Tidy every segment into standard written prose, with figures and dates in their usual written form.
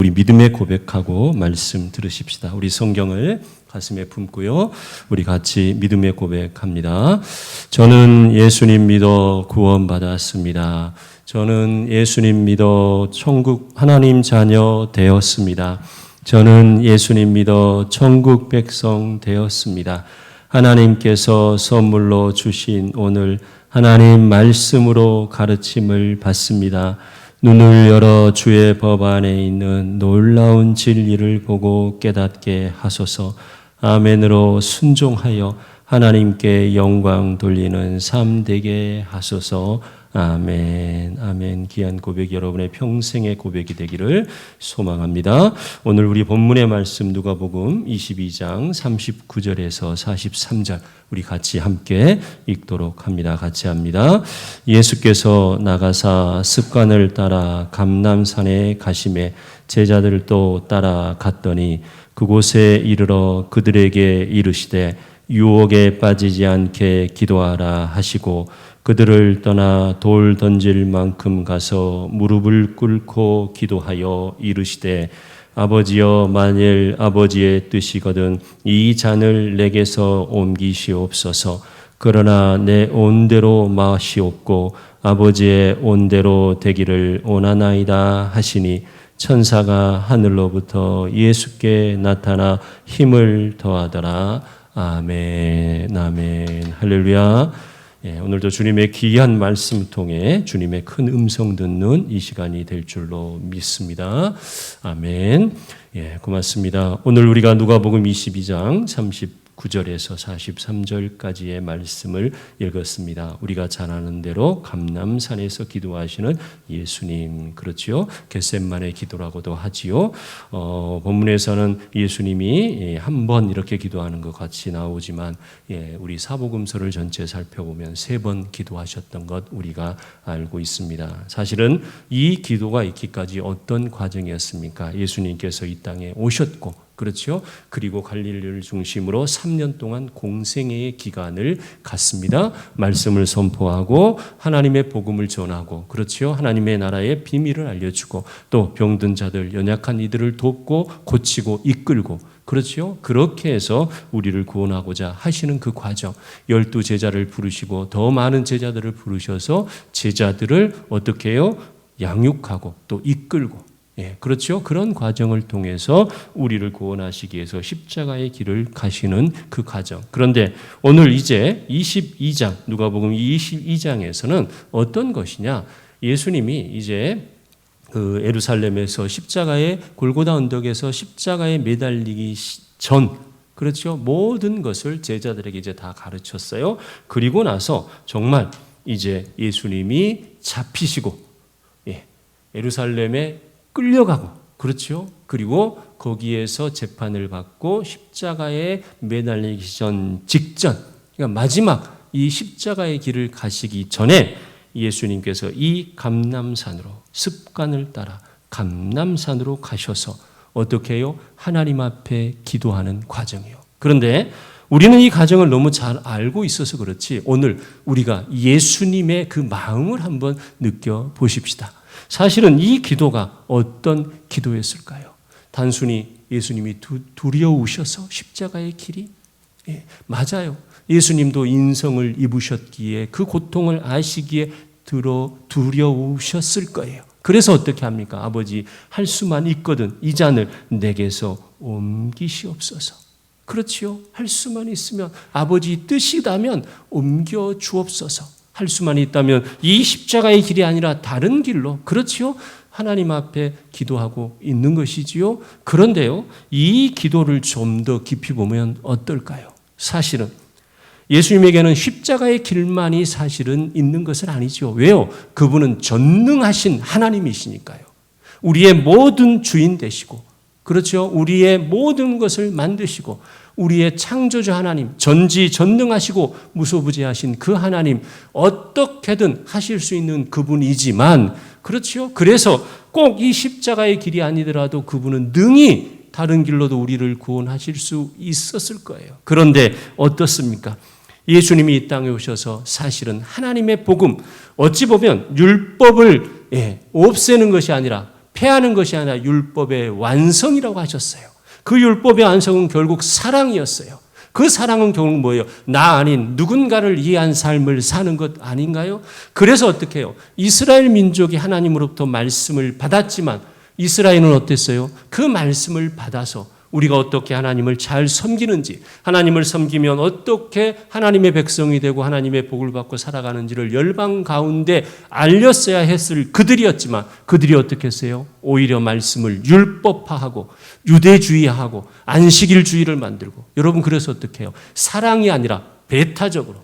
우리 믿음의 고백하고 말씀 들으십시다. 우리 성경을 가슴에 품고요. 우리 같이 믿음의 고백합니다. 저는 예수님 믿어 구원받았습니다. 저는 예수님 믿어 천국 하나님 자녀 되었습니다. 저는 예수님 믿어 천국 백성 되었습니다. 하나님께서 선물로 주신 오늘 하나님 말씀으로 가르침을 받습니다. 눈을 열어 주의 법 안에 있는 놀라운 진리를 보고 깨닫게 하소서. 아멘으로 순종하여 하나님께 영광 돌리는 삶 되게 하소서. 아멘. 아멘. 귀한 고백 여러분의 평생의 고백이 되기를 소망합니다. 오늘 우리 본문의 말씀 누가복음 22장 39절에서 43절 우리 같이 함께 읽도록 합니다. 같이 합니다. 예수께서 나가사 습관을 따라 감람산에 가시매 제자들도 따라갔더니 그곳에 이르러 그들에게 이르시되 유혹에 빠지지 않게 기도하라 하시고 그들을 떠나 돌 던질 만큼 가서 무릎을 꿇고 기도하여 이르시되 아버지여 만일 아버지의 뜻이거든 이 잔을 내게서 옮기시옵소서. 그러나 내 온대로 마시옵고 아버지의 온대로 되기를 원하나이다 하시니 천사가 하늘로부터 예수께 나타나 힘을 더하더라. 아멘. 아멘. 할렐루야. 오늘도 주님의 귀한 말씀 통해 주님의 큰 음성 듣는 이 시간이 될 줄로 믿습니다. 아멘. 고맙습니다. 오늘 우리가 누가복음 22장 39절에서 43절까지의 말씀을 읽었습니다. 우리가 잘 아는 대로 감람산에서 기도하시는 예수님, 그렇지요? 겟셋만의 기도라고도 하지요. 본문에서는 예수님이 한 번 이렇게 기도하는 것 같이 나오지만 우리 사복음서를 전체 살펴보면 3번 기도하셨던 것 우리가 알고 있습니다. 사실은 이 기도가 있기까지 어떤 과정이었습니까? 예수님께서 이 땅에 오셨고 그렇죠. 그리고 갈릴리를 중심으로 3년 동안 공생애의 기간을 갖습니다. 말씀을 선포하고 하나님의 복음을 전하고 그렇죠. 하나님의 나라의 비밀을 알려주고 또 병든 자들, 연약한 이들을 돕고 고치고 이끌고 그렇죠. 그렇게 해서 우리를 구원하고자 하시는 그 과정 12 제자를 부르시고 더 많은 제자들을 부르셔서 제자들을 어떻게 해요? 양육하고 또 이끌고 그렇죠. 그런 과정을 통해서 우리를 구원하시기 위해서 십자가의 길을 가시는 그 과정. 그런데 오늘 이제 22장, 누가복음 22장에서는 어떤 것이냐? 예수님이 이제 그 예루살렘에서 십자가의 골고다 언덕에서 십자가에 매달리기 전, 그렇죠. 모든 것을 제자들에게 이제 다 가르쳤어요. 그리고 나서 정말 이제 예수님이 잡히시고, 예루살렘에 끌려가고 그렇죠. 그리고 거기에서 재판을 받고 십자가에 매달리기 직전 그러니까 마지막 이 십자가의 길을 가시기 전에 예수님께서 이 감람산으로 습관을 따라 감람산으로 가셔서 어떻게 해요? 하나님 앞에 기도하는 과정이요. 그런데 우리는 이 과정을 너무 잘 알고 있어서 그렇지 오늘 우리가 예수님의 그 마음을 한번 느껴보십시다. 사실은 이 기도가 어떤 기도였을까요? 단순히 예수님이 두려우셔서 십자가의 길이? 맞아요. 예수님도 인성을 입으셨기에 그 고통을 아시기에 두려우셨을 거예요. 그래서 어떻게 합니까? 아버지 할 수만 있거든 이 잔을 내게서 옮기시옵소서. 그렇지요. 할 수만 있으면 아버지 뜻이라면 옮겨 주옵소서. 할 수만 있다면 이 십자가의 길이 아니라 다른 길로 그렇지요. 하나님 앞에 기도하고 있는 것이지요. 그런데요. 이 기도를 좀 더 깊이 보면 어떨까요? 사실은 예수님에게는 십자가의 길만이 사실은 있는 것은 아니죠. 왜요? 그분은 전능하신 하나님이시니까요. 우리의 모든 주인 되시고 그렇죠. 우리의 모든 것을 만드시고 우리의 창조주 하나님, 전지전능하시고 무소부재하신 그 하나님 어떻게든 하실 수 있는 그분이지만 그렇죠. 그래서 꼭 이 십자가의 길이 아니더라도 그분은 능히 다른 길로도 우리를 구원하실 수 있었을 거예요. 그런데 어떻습니까? 예수님이 이 땅에 오셔서 사실은 하나님의 복음, 어찌 보면 율법을 없애는 것이 아니라 폐하는 것이 아니라 율법의 완성이라고 하셨어요. 그 율법의 완성은 결국 사랑이었어요. 그 사랑은 결국 뭐예요? 나 아닌 누군가를 위한 삶을 사는 것 아닌가요? 그래서 어떻게 해요? 이스라엘 민족이 하나님으로부터 말씀을 받았지만 이스라엘은 어땠어요? 그 말씀을 받아서 우리가 어떻게 하나님을 잘 섬기는지, 하나님을 섬기면 어떻게 하나님의 백성이 되고 하나님의 복을 받고 살아가는지를 열방 가운데 알렸어야 했을 그들이었지만 그들이 어떻게 했어요? 오히려 말씀을 율법화하고 유대주의하고 안식일주의를 만들고, 여러분 그래서 어떻게 해요? 사랑이 아니라 배타적으로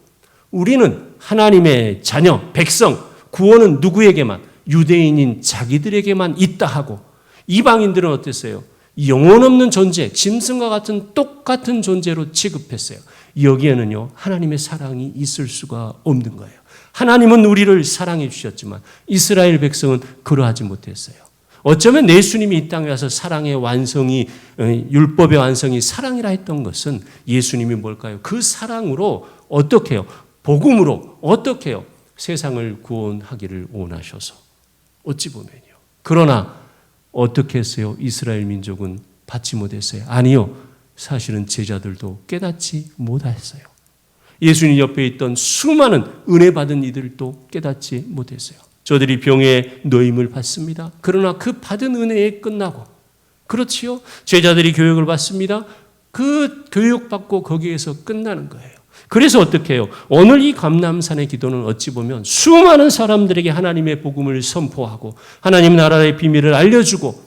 우리는 하나님의 자녀, 백성, 구원은 누구에게만? 유대인인 자기들에게만 있다 하고, 이방인들은 어땠어요? 영혼 없는 존재, 짐승과 같은 똑같은 존재로 취급했어요. 여기에는요, 하나님의 사랑이 있을 수가 없는 거예요. 하나님은 우리를 사랑해 주셨지만 이스라엘 백성은 그러하지 못했어요. 어쩌면 예수님이 이 땅에 와서 사랑의 완성이, 율법의 완성이 사랑이라 했던 것은 예수님이 뭘까요? 그 사랑으로 어떻게 해요? 복음으로 어떻게 해요? 세상을 구원하기를 원하셔서. 어찌 보면요. 그러나 어떻게 했어요? 이스라엘 민족은 받지 못했어요. 아니요. 사실은 제자들도 깨닫지 못했어요. 예수님 옆에 있던 수많은 은혜 받은 이들도 깨닫지 못했어요. 저들이 병에 노임을 받습니다. 그러나 그 받은 은혜에 끝나고, 그렇지요? 제자들이 교육을 받습니다. 그 교육받고 거기에서 끝나는 거예요. 그래서 어떻게 해요? 오늘 이 감람산의 기도는 어찌 보면 수많은 사람들에게 하나님의 복음을 선포하고 하나님 나라의 비밀을 알려주고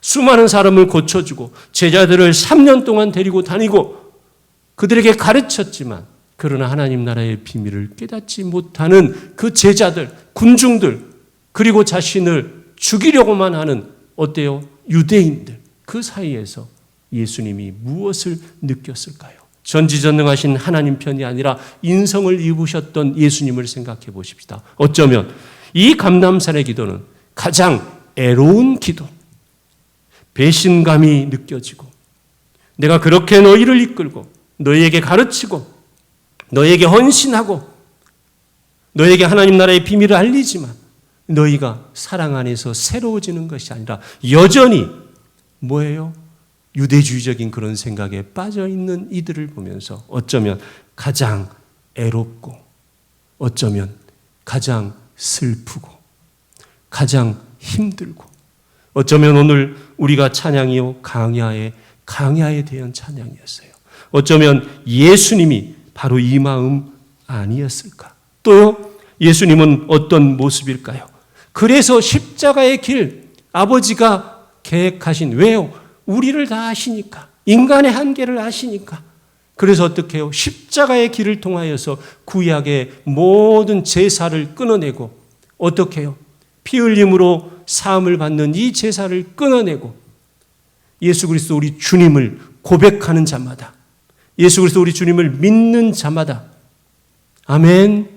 수많은 사람을 고쳐주고 제자들을 3년 동안 데리고 다니고 그들에게 가르쳤지만, 그러나 하나님 나라의 비밀을 깨닫지 못하는 그 제자들, 군중들, 그리고 자신을 죽이려고만 하는 어때요? 유대인들, 그 사이에서 예수님이 무엇을 느꼈을까요? 전지전능하신 하나님 편이 아니라 인성을 입으셨던 예수님을 생각해 보십시다. 어쩌면 이 감람산의 기도는 가장 애로운 기도, 배신감이 느껴지고 내가 그렇게 너희를 이끌고 너희에게 가르치고 너희에게 헌신하고 너희에게 하나님 나라의 비밀을 알리지만 너희가 사랑 안에서 새로워지는 것이 아니라 여전히 뭐예요? 유대주의적인 그런 생각에 빠져있는 이들을 보면서 어쩌면 가장 애롭고 어쩌면 가장 슬프고 가장 힘들고, 어쩌면 오늘 우리가 찬양이요 강야에 대한 찬양이었어요. 어쩌면 예수님이 바로 이 마음 아니었을까? 또 예수님은 어떤 모습일까요? 그래서 십자가의 길 아버지가 계획하신, 왜요? 우리를 다 아시니까, 인간의 한계를 아시니까. 그래서 어떻게 해요? 십자가의 길을 통하여서 구약의 모든 제사를 끊어내고 어떻게 해요? 피 흘림으로 사함을 받는 이 제사를 끊어내고 예수 그리스도 우리 주님을 고백하는 자마다, 예수 그리스도 우리 주님을 믿는 자마다, 아멘,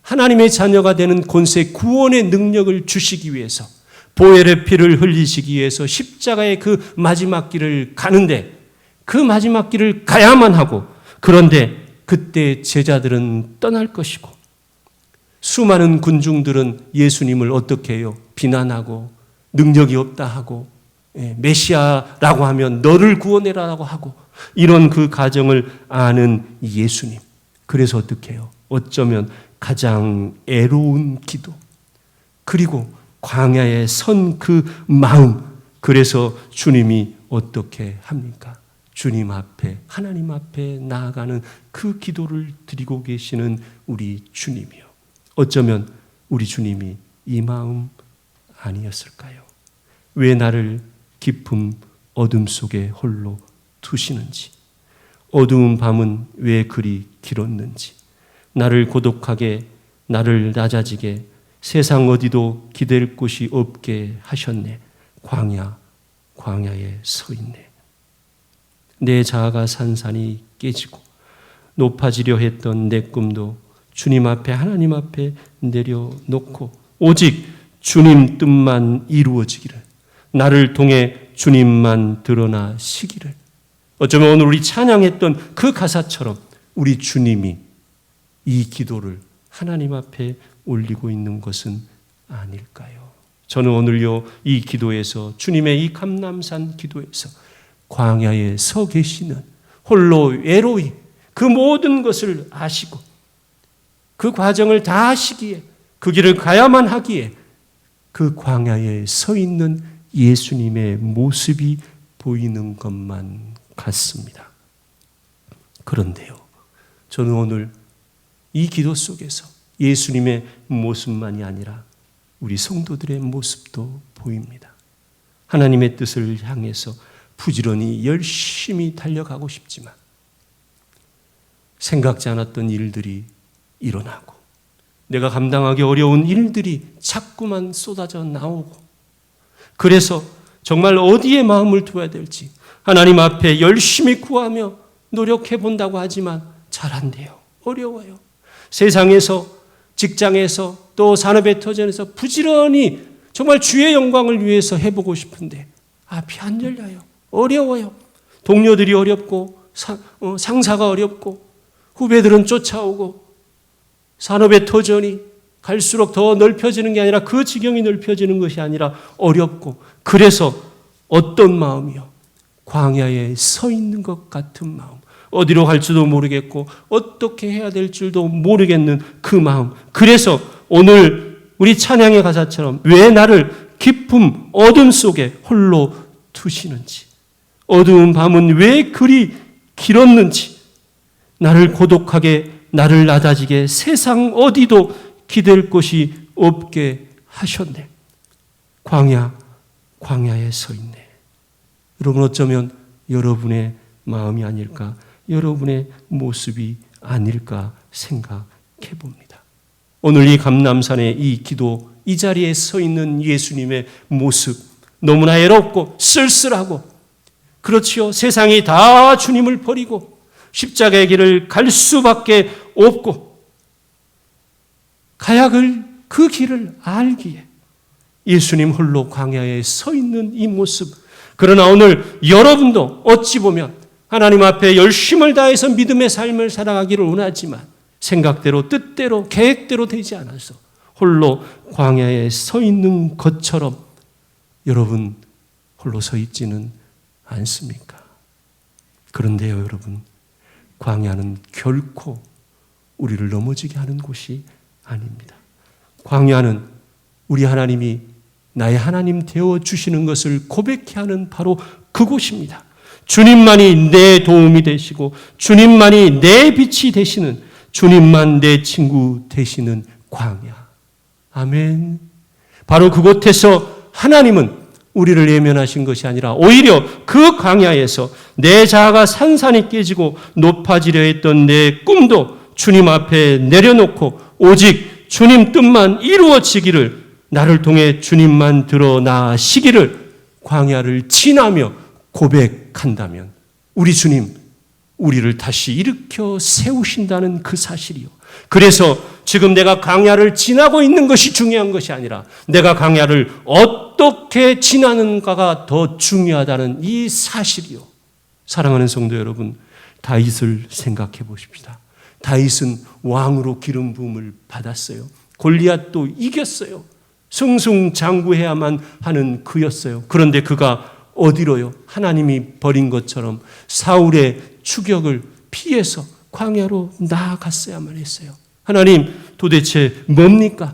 하나님의 자녀가 되는 권세, 구원의 능력을 주시기 위해서, 보혈의 피를 흘리시기 위해서 십자가의 그 마지막 길을 가는데, 그 마지막 길을 가야만 하고, 그런데 그때 제자들은 떠날 것이고 수많은 군중들은 예수님을 어떻게 해요? 비난하고 능력이 없다 하고, 메시아라고 하면 너를 구원해라라고 하고, 이런 그 가정을 아는 예수님. 그래서 어떻게 해요? 어쩌면 가장 애로운 기도, 그리고 광야에 선 그 마음. 그래서 주님이 어떻게 합니까? 주님 앞에, 하나님 앞에 나아가는 그 기도를 드리고 계시는 우리 주님이요. 어쩌면 우리 주님이 이 마음 아니었을까요? 왜 나를 깊은 어둠 속에 홀로 두시는지, 어두운 밤은 왜 그리 길었는지, 나를 고독하게, 나를 낮아지게, 세상 어디도 기댈 곳이 없게 하셨네. 광야에 서 있네. 내 자아가 산산이 깨지고 높아지려 했던 내 꿈도 주님 앞에, 하나님 앞에 내려놓고 오직 주님 뜻만 이루어지기를, 나를 통해 주님만 드러나시기를. 어쩌면 오늘 우리 찬양했던 그 가사처럼 우리 주님이 이 기도를 하나님 앞에 올리고 있는 것은 아닐까요? 저는 오늘요 이 기도에서 주님의 이 감람산 기도에서 광야에 서 계시는 홀로 외로이 그 모든 것을 아시고 그 과정을 다 아시기에 그 길을 가야만 하기에 그 광야에 서 있는 예수님의 모습이 보이는 것만 같습니다. 그런데요, 저는 오늘 이 기도 속에서 예수님의 모습만이 아니라 우리 성도들의 모습도 보입니다. 하나님의 뜻을 향해서 부지런히 열심히 달려가고 싶지만 생각지 않았던 일들이 일어나고 내가 감당하기 어려운 일들이 자꾸만 쏟아져 나오고 그래서 정말 어디에 마음을 두어야 될지 하나님 앞에 열심히 구하며 노력해 본다고 하지만 잘 안 돼요. 어려워요. 세상에서, 직장에서, 또 산업의 터전에서 부지런히 정말 주의 영광을 위해서 해보고 싶은데 앞이 안 열려요. 어려워요. 동료들이 어렵고 상사가 어렵고 후배들은 쫓아오고 산업의 터전이 갈수록 더 넓혀지는 게 아니라 그 지경이 넓혀지는 것이 아니라 어렵고 그래서 어떤 마음이요? 광야에 서 있는 것 같은 마음. 어디로 갈지도 모르겠고 어떻게 해야 될 줄도 모르겠는 그 마음. 그래서 오늘 우리 찬양의 가사처럼 왜 나를 깊은 어둠 속에 홀로 두시는지, 어두운 밤은 왜 그리 길었는지, 나를 고독하게 나를 낮아지게 세상 어디도 기댈 곳이 없게 하셨네. 광야에 서 있네. 여러분 어쩌면 여러분의 마음이 아닐까, 여러분의 모습이 아닐까 생각해 봅니다. 오늘 이 감람산의 이 기도, 이 자리에 서 있는 예수님의 모습, 너무나 애롭고 쓸쓸하고, 그렇지요. 세상이 다 주님을 버리고 십자가의 길을 갈 수밖에 없고 가야 그 길을 알기에 예수님 홀로 광야에 서 있는 이 모습. 그러나 오늘 여러분도 어찌 보면 하나님 앞에 열심을 다해서 믿음의 삶을 살아가기를 원하지만 생각대로 뜻대로 계획대로 되지 않아서 홀로 광야에 서 있는 것처럼 여러분 홀로 서 있지는 않습니까? 그런데요 여러분, 광야는 결코 우리를 넘어지게 하는 곳이 아닙니다. 광야는 우리 하나님이 나의 하나님 되어주시는 것을 고백케 하는 바로 그곳입니다. 주님만이 내 도움이 되시고 주님만이 내 빛이 되시는, 주님만 내 친구 되시는 광야. 아멘. 바로 그곳에서 하나님은 우리를 외면하신 것이 아니라 오히려 그 광야에서 내 자아가 산산이 깨지고 높아지려 했던 내 꿈도 주님 앞에 내려놓고 오직 주님 뜻만 이루어지기를, 나를 통해 주님만 드러나시기를 광야를 지나며 고백한다면 우리 주님, 우리를 다시 일으켜 세우신다는 그 사실이요. 그래서 지금 내가 광야를 지나고 있는 것이 중요한 것이 아니라 내가 광야를 어떻게 지나는가가 더 중요하다는 이 사실이요. 사랑하는 성도 여러분, 다윗을 생각해 보십시다. 다윗은 왕으로 기름 부음을 받았어요. 골리앗도 이겼어요. 승승장구해야만 하는 그였어요. 그런데 그가 어디로요? 하나님이 버린 것처럼 사울의 추격을 피해서 광야로 나아갔어야만 했어요. 하나님 도대체 뭡니까?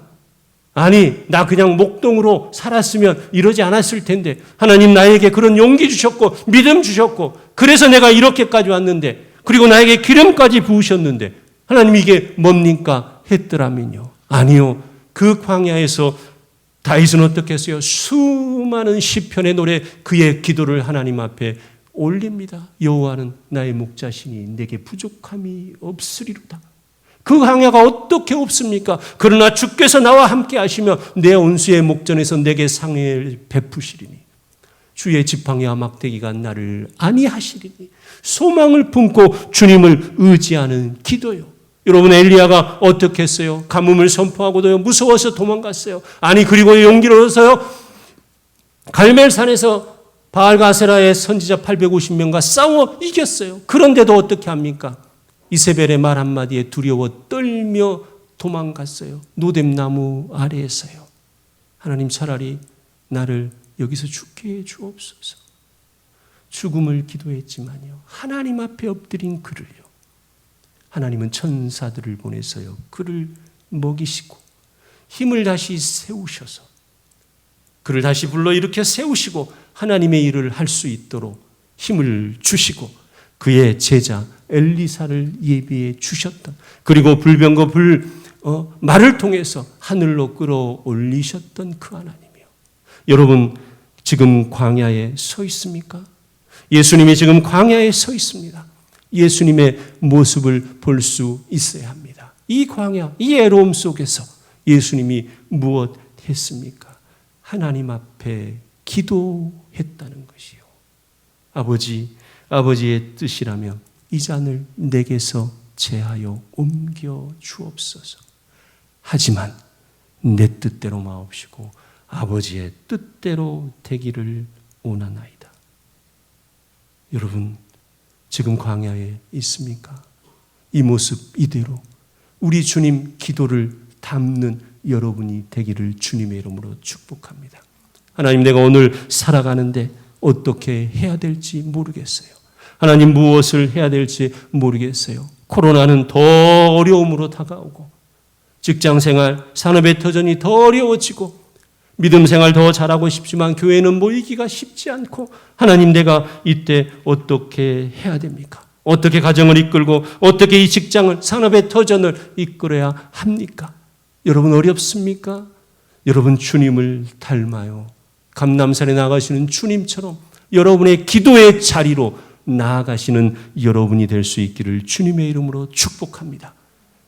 아니 나 그냥 목동으로 살았으면 이러지 않았을 텐데 하나님 나에게 그런 용기 주셨고 믿음 주셨고 그래서 내가 이렇게까지 왔는데, 그리고 나에게 기름까지 부으셨는데 하나님 이게 뭡니까? 했더라면요. 아니요. 그 광야에서 다윗은 어떻게 했어요? 수많은 시편의 노래, 그의 기도를 하나님 앞에 올립니다. 여호와는 나의 목자시니 내게 부족함이 없으리로다. 그 광야가 어떻게 없습니까? 그러나 주께서 나와 함께 하시며 내 온수의 목전에서 내게 상을 베푸시리니 주의 지팡이와 막대기가 나를 안위하시리니, 소망을 품고 주님을 의지하는 기도요. 여러분 엘리야가 어떻게 했어요? 가뭄을 선포하고도요 무서워서 도망갔어요. 아니 그리고 용기를 얻어서요 갈멜산에서 바알과 아세라의 선지자 850명과 싸워 이겼어요. 그런데도 어떻게 합니까? 이세벨의 말 한마디에 두려워 떨며 도망갔어요. 노뎀나무 아래에서요. 하나님, 차라리 나를 여기서 죽게 해 주옵소서. 죽음을 기도했지만요, 하나님 앞에 엎드린 그를요, 하나님은 천사들을 보내서요 그를 먹이시고 힘을 다시 세우셔서 그를 다시 불러일으켜 세우시고 하나님의 일을 할 수 있도록 힘을 주시고 그의 제자 엘리사를 예비해 주셨던, 그리고 불병거 말을 통해서 하늘로 끌어올리셨던 그 하나님이요. 여러분, 지금 광야에 서 있습니까? 예수님이 지금 광야에 서 있습니다. 예수님의 모습을 볼 수 있어야 합니다. 이 광야, 이 애로움 속에서 예수님이 무엇 했습니까? 하나님 앞에 기도했다는 것이요. 아버지의 뜻이라면 이 잔을 내게서 제하여 옮겨 주옵소서. 하지만 내 뜻대로 마옵시고 아버지의 뜻대로 되기를 원하나이다. 여러분, 지금 광야에 있습니까? 이 모습 이대로 우리 주님 기도를 담는 여러분이 되기를 주님의 이름으로 축복합니다. 하나님, 내가 오늘 살아가는데 어떻게 해야 될지 모르겠어요. 하나님, 무엇을 해야 될지 모르겠어요. 코로나는 더 어려움으로 다가오고 직장생활, 산업의 터전이 더 어려워지고 믿음 생활 더 잘하고 싶지만 교회는 모이기가 쉽지 않고, 하나님, 내가 이때 어떻게 해야 됩니까? 어떻게 가정을 이끌고 어떻게 이 직장을, 산업의 터전을 이끌어야 합니까? 여러분, 어렵습니까? 여러분, 주님을 닮아요. 감람산에 나가시는 주님처럼 여러분의 기도의 자리로 나아가시는 여러분이 될 수 있기를 주님의 이름으로 축복합니다.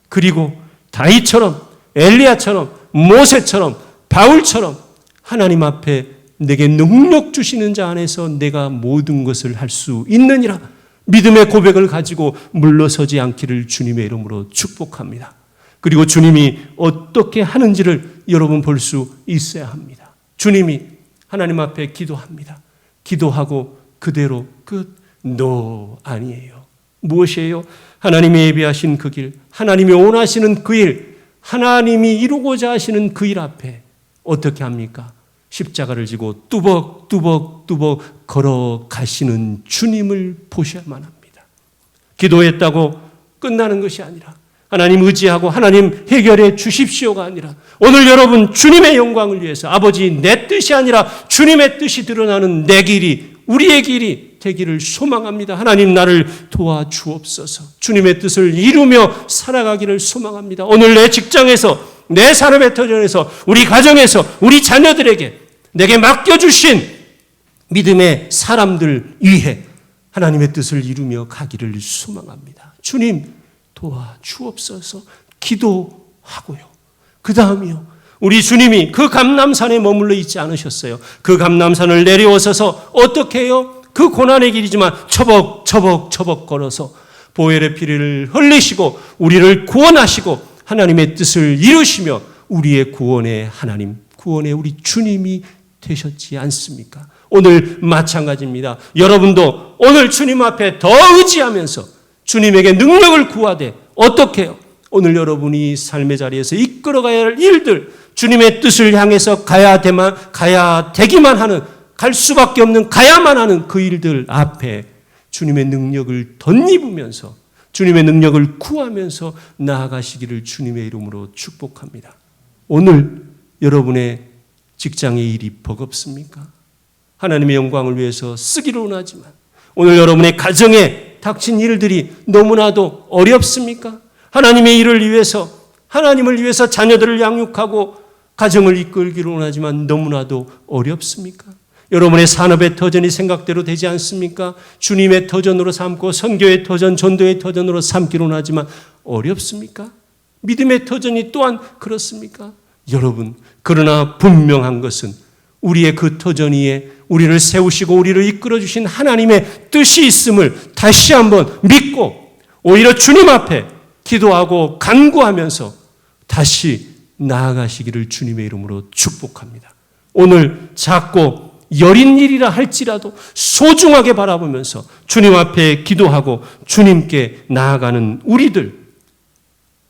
그리고 다윗처럼, 엘리야처럼, 모세처럼, 바울처럼 하나님 앞에 내게 능력 주시는 자 안에서 내가 모든 것을 할 수 있느니라 믿음의 고백을 가지고 물러서지 않기를 주님의 이름으로 축복합니다. 그리고 주님이 어떻게 하는지를 여러분 볼 수 있어야 합니다. 주님이 하나님 앞에 기도합니다. 기도하고 그대로 끝. 아니에요. 무엇이에요? 하나님이 예비하신 그 길, 하나님이 원하시는 그 일, 하나님이 이루고자 하시는 그 일 앞에 어떻게 합니까? 십자가를 지고 뚜벅뚜벅 걸어가시는 주님을 보셔야만 합니다. 기도했다고 끝나는 것이 아니라 하나님 의지하고 하나님 해결해 주십시오가 아니라 오늘 여러분 주님의 영광을 위해서 아버지 내 뜻이 아니라 주님의 뜻이 드러나는 내 길이, 우리의 길이 되기를 소망합니다. 하나님, 나를 도와주옵소서. 주님의 뜻을 이루며 살아가기를 소망합니다. 오늘 내 직장에서, 내 산업의 터전에서, 우리 가정에서, 우리 자녀들에게 내게 맡겨주신 믿음의 사람들 위해 하나님의 뜻을 이루며 가기를 소망합니다. 주님, 도와주옵소서. 기도하고요. 그 다음이요, 우리 주님이 그 감람산에 머물러 있지 않으셨어요. 그 감람산을 내려오셔서 어떻게 해요? 그 고난의 길이지만 처벅 걸어서 보혈의 피를 흘리시고 우리를 구원하시고 하나님의 뜻을 이루시며 우리의 구원의 하나님, 구원의 우리 주님이 되셨지 않습니까? 오늘 마찬가지입니다. 여러분도 오늘 주님 앞에 더 의지하면서 주님에게 능력을 구하되 어떻게 해요? 오늘 여러분이 삶의 자리에서 이끌어가야 할 일들, 주님의 뜻을 향해서 가야 되기만 하는, 갈 수밖에 없는, 가야만 하는 그 일들 앞에 주님의 능력을 덧입으면서 주님의 능력을 구하면서 나아가시기를 주님의 이름으로 축복합니다. 오늘 여러분의 직장의 일이 버겁습니까? 하나님의 영광을 위해서 쓰기로 원하지만 오늘 여러분의 가정에 닥친 일들이 너무나도 어렵습니까? 하나님의 일을 위해서, 하나님을 위해서 자녀들을 양육하고 가정을 이끌기로 원하지만 너무나도 어렵습니까? 여러분의 산업의 터전이 생각대로 되지 않습니까? 주님의 터전으로 삼고 선교의 터전, 전도의 터전으로 삼기로 하지만 어렵습니까? 믿음의 터전이 또한 그렇습니까? 여러분, 그러나 분명한 것은 우리의 그 터전 위에 우리를 세우시고 우리를 이끌어주신 하나님의 뜻이 있음을 다시 한번 믿고 오히려 주님 앞에 기도하고 간구하면서 다시 나아가시기를 주님의 이름으로 축복합니다. 오늘 작고 여린 일이라 할지라도 소중하게 바라보면서 주님 앞에 기도하고 주님께 나아가는 우리들,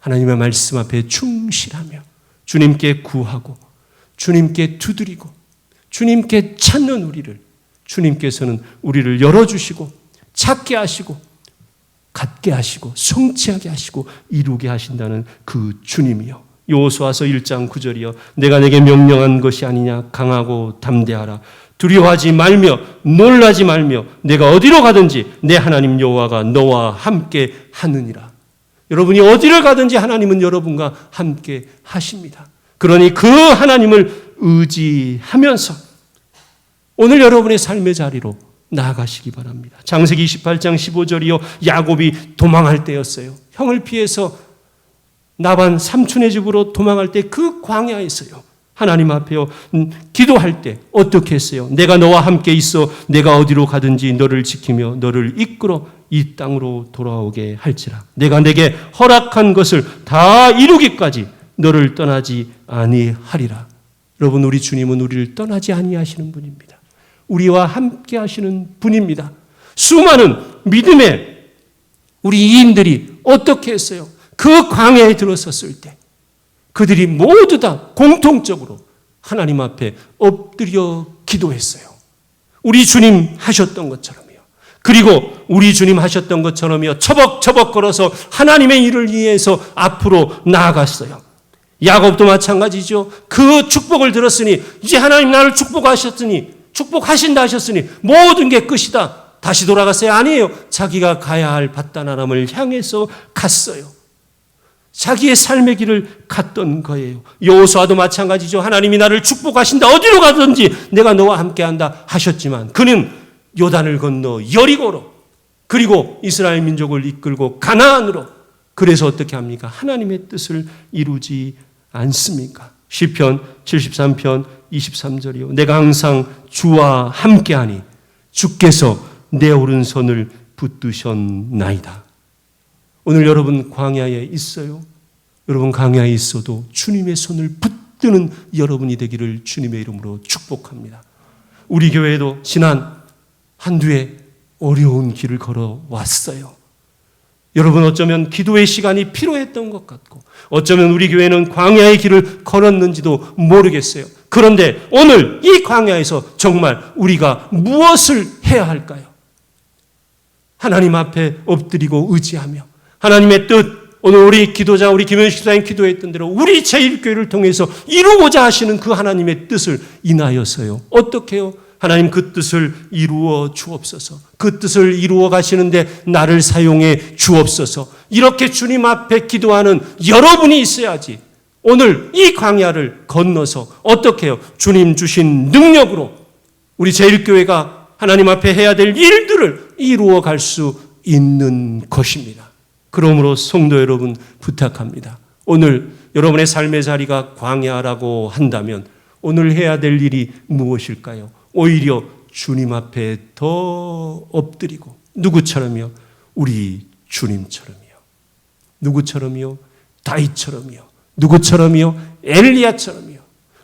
하나님의 말씀 앞에 충실하며 주님께 구하고 주님께 두드리고 주님께 찾는 우리를 주님께서는 우리를 열어주시고 찾게 하시고 갖게 하시고 성취하게 하시고 이루게 하신다는 그 주님이요. 여호수아서 1장 9절이요. 내가 내게 명령한 것이 아니냐. 강하고 담대하라. 두려워하지 말며 놀라지 말며 내가 어디로 가든지 내 하나님 여호와가 너와 함께 하느니라. 여러분이 어디를 가든지 하나님은 여러분과 함께 하십니다. 그러니 그 하나님을 의지하면서 오늘 여러분의 삶의 자리로 나아가시기 바랍니다. 창세기 28장 15절이요. 야곱이 도망할 때였어요. 형을 피해서 나반 삼촌의 집으로 도망할 때 그 광야에서요. 하나님 앞에요. 기도할 때 어떻게 했어요? 내가 너와 함께 있어 내가 어디로 가든지 너를 지키며 너를 이끌어 이 땅으로 돌아오게 할지라. 내가 내게 허락한 것을 다 이루기까지 너를 떠나지 아니하리라. 여러분, 우리 주님은 우리를 떠나지 아니하시는 분입니다. 우리와 함께 하시는 분입니다. 수많은 믿음의 우리 이인들이 어떻게 했어요? 그 광야에 들어섰을 때 그들이 모두 다 공통적으로 하나님 앞에 엎드려 기도했어요. 우리 주님 하셨던 것처럼요. 그리고 우리 주님 하셨던 것처럼요. 처벅처벅 걸어서 하나님의 일을 위해서 앞으로 나아갔어요. 야곱도 마찬가지죠. 그 축복을 들었으니 이제 하나님 나를 축복하신다 하셨으니 모든 게 끝이다. 다시 돌아갔어요? 아니에요. 자기가 가야 할 밧단아람을 향해서 갔어요. 자기의 삶의 길을 갔던 거예요. 여호수아도 마찬가지죠. 하나님이 나를 축복하신다. 어디로 가든지 내가 너와 함께한다 하셨지만 그는 요단을 건너 여리고로 그리고 이스라엘 민족을 이끌고 가나안으로 그래서 어떻게 합니까? 하나님의 뜻을 이루지 않습니까? 시편 73편 23절이요. 내가 항상 주와 함께하니 주께서 내 오른손을 붙드셨나이다. 오늘 여러분 광야에 있어요. 여러분 광야에 있어도 주님의 손을 붙드는 여러분이 되기를 주님의 이름으로 축복합니다. 우리 교회도 지난 한두 해 어려운 길을 걸어왔어요. 여러분 어쩌면 기도의 시간이 필요했던 것 같고 어쩌면 우리 교회는 광야의 길을 걸었는지도 모르겠어요. 그런데 오늘 이 광야에서 정말 우리가 무엇을 해야 할까요? 하나님 앞에 엎드리고 의지하며 하나님의 뜻, 오늘 우리 기도자, 우리 김현식 집사님 기도했던 대로 우리 제1교회를 통해서 이루고자 하시는 그 하나님의 뜻을 인하여서요. 어떻게 해요? 하나님 그 뜻을 이루어 주옵소서. 그 뜻을 이루어 가시는데 나를 사용해 주옵소서. 이렇게 주님 앞에 기도하는 여러분이 있어야지 오늘 이 광야를 건너서 어떻게 해요? 주님 주신 능력으로 우리 제1교회가 하나님 앞에 해야 될 일들을 이루어 갈 수 있는 것입니다. 그러므로 성도 여러분 부탁합니다. 오늘 여러분의 삶의 자리가 광야라고 한다면 오늘 해야 될 일이 무엇일까요? 오히려 주님 앞에 더 엎드리고 누구처럼요? 우리 주님처럼요. 누구처럼요? 다윗처럼요. 누구처럼요? 엘리야처럼요.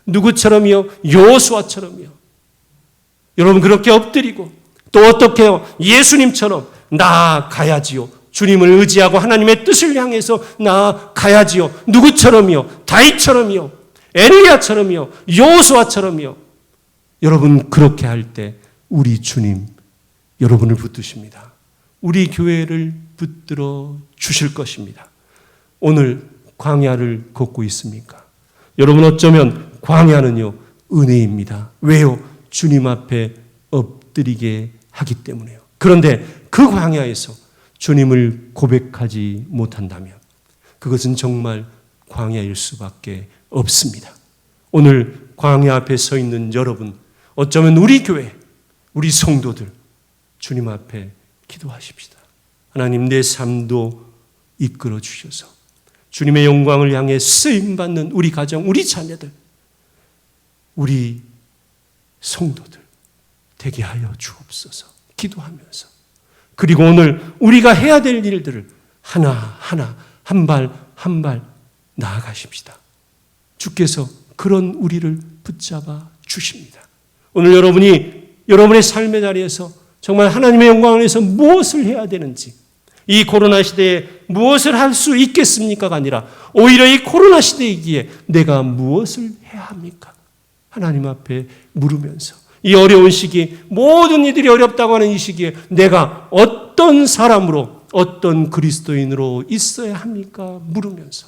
누구처럼요? 여호수아처럼요. 여러분 그렇게 엎드리고 또 어떻게 해요? 예수님처럼 나아가야지요. 주님을 의지하고 하나님의 뜻을 향해서 나아가야지요. 누구처럼요? 다윗처럼요. 엘리야처럼요. 여호수아처럼요. 여러분 그렇게 할 때 우리 주님 여러분을 붙드십니다. 우리 교회를 붙들어 주실 것입니다. 오늘 광야를 걷고 있습니까? 여러분 어쩌면 광야는요 은혜입니다. 왜요? 주님 앞에 엎드리게 하기 때문에요. 그런데 그 광야에서 주님을 고백하지 못한다면 그것은 정말 광야일 수밖에 없습니다. 오늘 광야 앞에 서 있는 여러분, 어쩌면 우리 교회, 우리 성도들 주님 앞에 기도하십시다. 하나님 내 삶도 이끌어 주셔서 주님의 영광을 향해 쓰임받는 우리 가정, 우리 자녀들, 우리 성도들 되게 하여 주옵소서. 기도하면서 그리고 오늘 우리가 해야 될 일들을 하나하나 한 발 한 발 나아가십시다. 주께서 그런 우리를 붙잡아 주십니다. 오늘 여러분의 삶의 자리에서 정말 하나님의 영광을 위해서 무엇을 해야 되는지 이 코로나 시대에 무엇을 할 수 있겠습니까가 아니라 오히려 이 코로나 시대이기에 내가 무엇을 해야 합니까? 하나님 앞에 물으면서 이 어려운 시기, 모든 이들이 어렵다고 하는 이 시기에 내가 어떤 사람으로, 어떤 그리스도인으로 있어야 합니까? 물으면서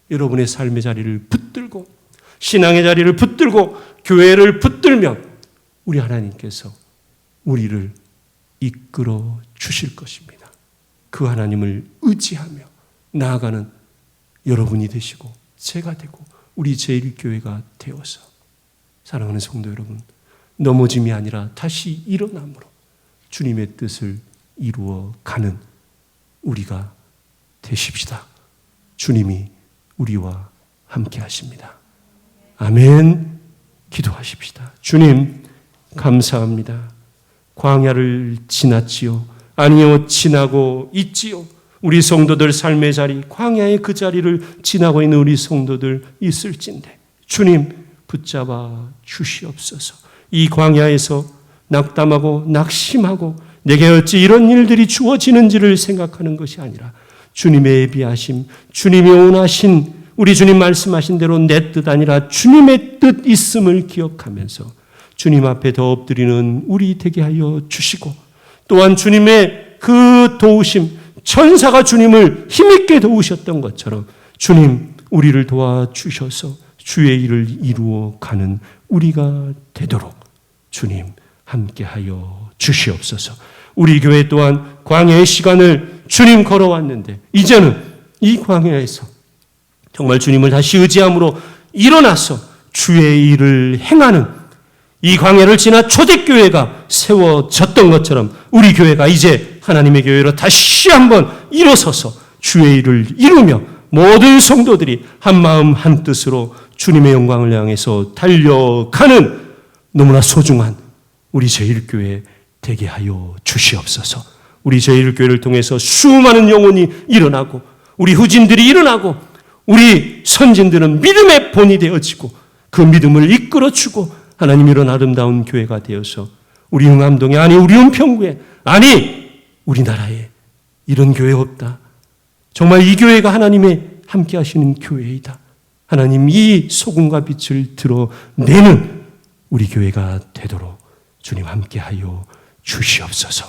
여러분의 삶의 자리를 붙들고 신앙의 자리를 붙들고 교회를 붙들면 우리 하나님께서 우리를 이끌어 주실 것입니다. 그 하나님을 의지하며 나아가는 여러분이 되시고 제가 되고 우리 제1교회가 되어서 사랑하는 성도 여러분, 넘어짐이 아니라 다시 일어남으로 주님의 뜻을 이루어 가는 우리가 되십시다. 주님이 우리와 함께 하십니다. 아멘. 기도하십시다. 주님 감사합니다. 광야를 지났지요. 아니요, 지나고 있지요. 우리 성도들 삶의 자리, 광야의 그 자리를 지나고 있는 우리 성도들 있을진데 주님 붙잡아 주시옵소서. 이 광야에서 낙담하고 낙심하고 내게 어찌 이런 일들이 주어지는지를 생각하는 것이 아니라 주님의 예비하심, 주님이 원하신 우리 주님 말씀하신 대로 내 뜻 아니라 주님의 뜻 있음을 기억하면서 주님 앞에 더 엎드리는 우리 되게 하여 주시고 또한 주님의 그 도우심, 천사가 주님을 힘있게 도우셨던 것처럼 주님 우리를 도와주셔서 주의 일을 이루어 가는 우리가 되도록 주님 함께하여 주시옵소서. 우리 교회 또한 광야의 시간을 주님 걸어왔는데 이제는 이 광야에서 정말 주님을 다시 의지함으로 일어나서 주의 일을 행하는 이 광야를 지나 초대교회가 세워졌던 것처럼 우리 교회가 이제 하나님의 교회로 다시 한번 일어서서 주의 일을 이루며 모든 성도들이 한마음 한뜻으로 주님의 영광을 향해서 달려가는 너무나 소중한 우리 제1교회 되게 하여 주시옵소서. 우리 제1교회를 통해서 수많은 영혼이 일어나고 우리 후진들이 일어나고 우리 선진들은 믿음의 본이 되어지고 그 믿음을 이끌어주고 하나님 이런 아름다운 교회가 되어서 우리 흥암동에 아니 우리 은평구에 아니 우리나라에 이런 교회 없다. 정말 이 교회가 하나님의 함께 하시는 교회이다. 하나님 이 소금과 빛을 드러내는 우리 교회가 되도록 주님 함께하여 주시옵소서.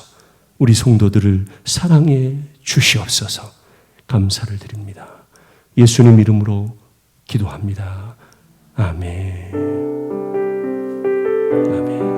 우리 성도들을 사랑해 주시옵소서. 감사를 드립니다. 예수님 이름으로 기도합니다. 아멘. 아멘.